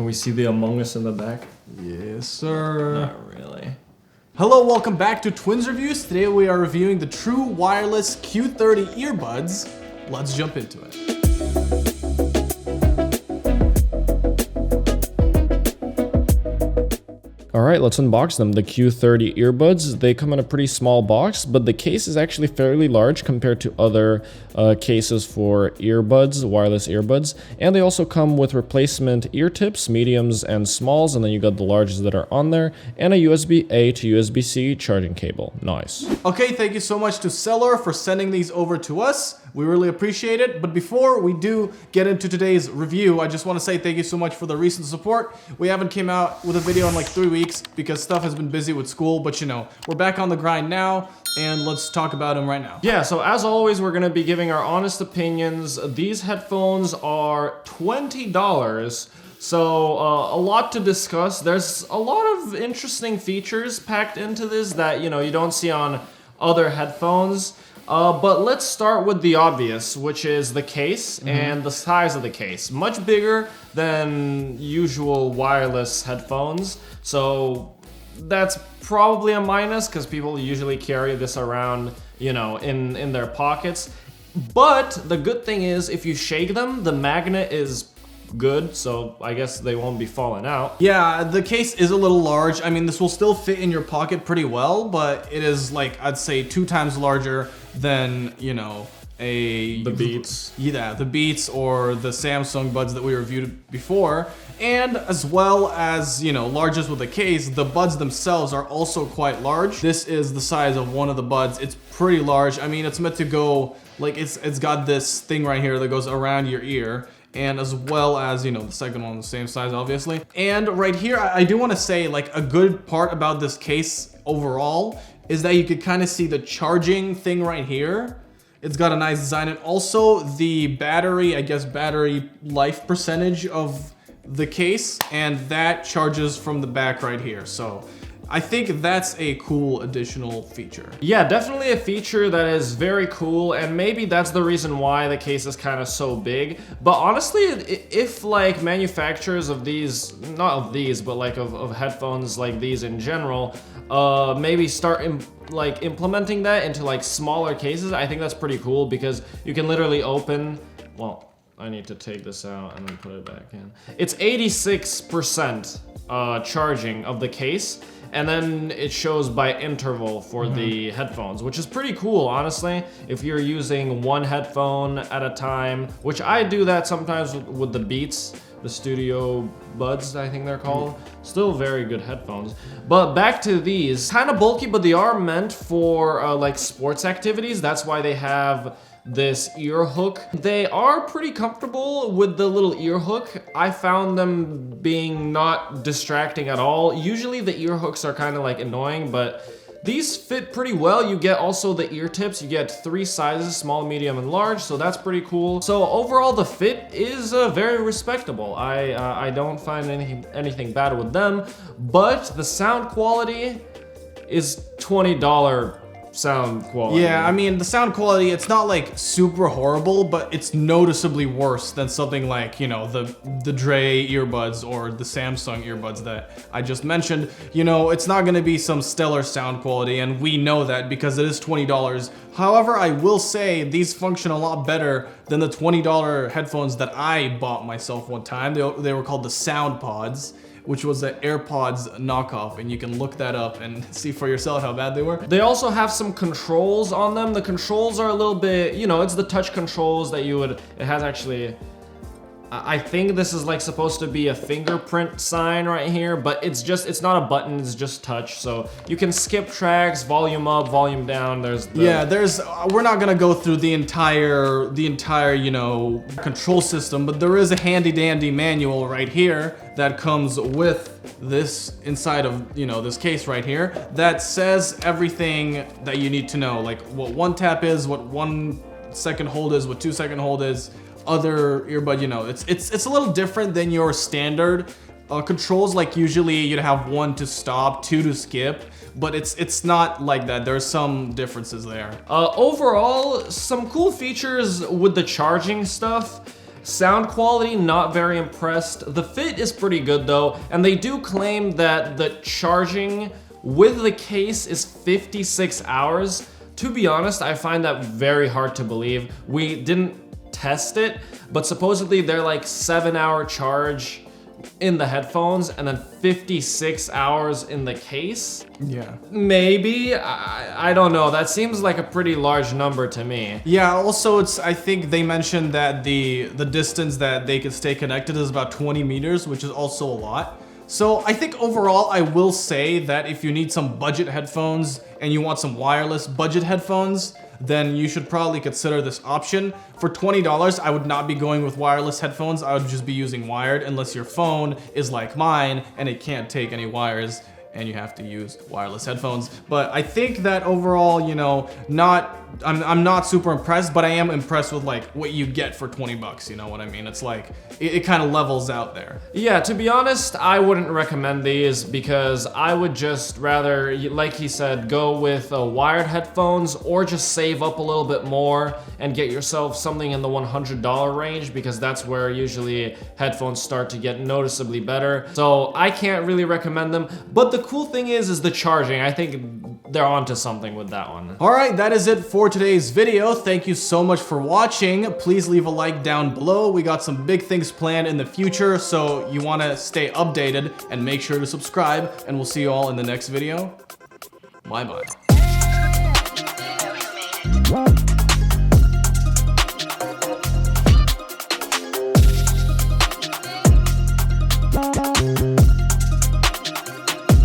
Can we see the Among Us in the back? Yes, sir. Not really. Hello, welcome back to Twins Reviews. Today we are reviewing the True Wireless Q30 earbuds. Let's jump into it. Alright, let's unbox them. The Q30 earbuds, they come in a pretty small box, but the case is actually fairly large compared to other cases for earbuds, wireless earbuds. And they also come with replacement ear tips, mediums and smalls, and then you got the larges that are on there, and a USB-A to USB-C charging cable. Nice. Okay, thank you so much to Selorr for sending these over to us. We really appreciate it. But before we do get into today's review, I just want to say thank you so much for the recent support. We haven't came out with a video in like 3 weeks because stuff has been busy with school, but you know, we're back on the grind now, and let's talk about them right now. Yeah, so as always, we're going to be giving our honest opinions. These headphones are $20. So a lot to discuss. There's a lot of interesting features packed into this that, you know, you don't see on other headphones. But let's start with the obvious, which is the case and the size of the case. Much bigger than usual wireless headphones. So that's probably a minus because people usually carry this around, you know, in their pockets. But the good thing is if you shake them, the magnet is good, so I guess they won't be falling out. Yeah, the case is a little large. I mean, this will still fit in your pocket pretty well, but it is like, I'd say 2 times larger than, you know, the Beats. Yeah, the Beats or the Samsung buds that we reviewed before. And as well as, you know, largest with the case, the buds themselves are also quite large. This is the size of one of the buds. It's pretty large. I mean, it's meant to go, like, it's got this thing right here that goes around your ear, and as well as, you know, the second one the same size, obviously. And right here, I do want to say, like, a good part about this case overall is that you could kind of see the charging thing right here. It's got a nice design, and also the battery, I guess, battery life percentage of the case, and that charges from the back right here. So I think that's a cool additional feature. Yeah, definitely a feature that is very cool, and maybe that's the reason why the case is kind of so big. But honestly, if like manufacturers of these, not of these, but like of headphones like these in general, maybe start implementing that into like smaller cases, I think that's pretty cool because you can literally open, well, I need to take this out and then put it back in. It's 86% charging of the case, and then it shows by interval for the headphones, which is pretty cool, honestly. If you're using one headphone at a time, which I do that sometimes with the Beats, the Studio Buds, I think they're called. Still very good headphones. But back to these, kind of bulky, but they are meant for like sports activities. That's why they have this ear hook. They are pretty comfortable with the little ear hook. I found them being not distracting at all. Usually the ear hooks are kind of like annoying, but these fit pretty well. You get also the ear tips. You get 3 sizes, small, medium, and large, so that's pretty cool. So overall, the fit is very respectable. I don't find anything bad with them, but the sound quality is $20 sound quality. Yeah, I mean, the sound quality, it's not like super horrible, but it's noticeably worse than something like, you know, the Dre earbuds or the Samsung earbuds that I just mentioned. You know, it's not gonna be some stellar sound quality, and we know that because it is $20. However, I will say these function a lot better than the $20 headphones that I bought myself one time. They were called the SoundPods, which was an AirPods knockoff, and you can look that up and see for yourself how bad they were. They also have some controls on them. The controls are a little bit, you know, it's the touch controls that you would, it has actually, I think this is like supposed to be a fingerprint sign right here, but it's not a button, it's just touch. So you can skip tracks, volume up, volume down. We're not gonna go through the entire, you know, control system, but there is a handy dandy manual right here that comes with this inside of, you know, this case right here that says everything that you need to know, like what 1 tap is, what 1 second hold is, what 2 second hold is, other earbud, you know, it's a little different than your standard controls. Like usually you'd have 1 to stop, 2 to skip, but it's not like that. There's some differences there. Overall, some cool features with the charging stuff. Sound quality, not very impressed. The fit is pretty good though, and they do claim that the charging with the case is 56 hours. To be honest, I find that very hard to believe. We didn't test it, but supposedly they're like 7-hour charge in the headphones and then 56 hours in the case. Yeah. Maybe, I don't know. That seems like a pretty large number to me. Yeah, also I think they mentioned that the distance that they could stay connected is about 20 meters, which is also a lot. So I think overall, I will say that if you need some budget headphones and you want some wireless budget headphones, then you should probably consider this option. For $20, I would not be going with wireless headphones. I would just be using wired unless your phone is like mine and it can't take any wires and you have to use wireless headphones. But I think that overall, you know, I'm not super impressed, but I am impressed with like what you get for 20 bucks, you know what I mean? It's like, it kind of levels out there. Yeah, to be honest, I wouldn't recommend these because I would just rather, like he said, go with wired headphones or just save up a little bit more and get yourself something in the $100 range because that's where usually headphones start to get noticeably better. So I can't really recommend them, but the cool thing is the charging. I think they're onto something with that one. All right, that is it for today's video. Thank you so much for watching. Please leave a like down below. We got some big things planned in the future, so you want to stay updated and make sure to subscribe, and we'll see you all in the next video. Bye-bye.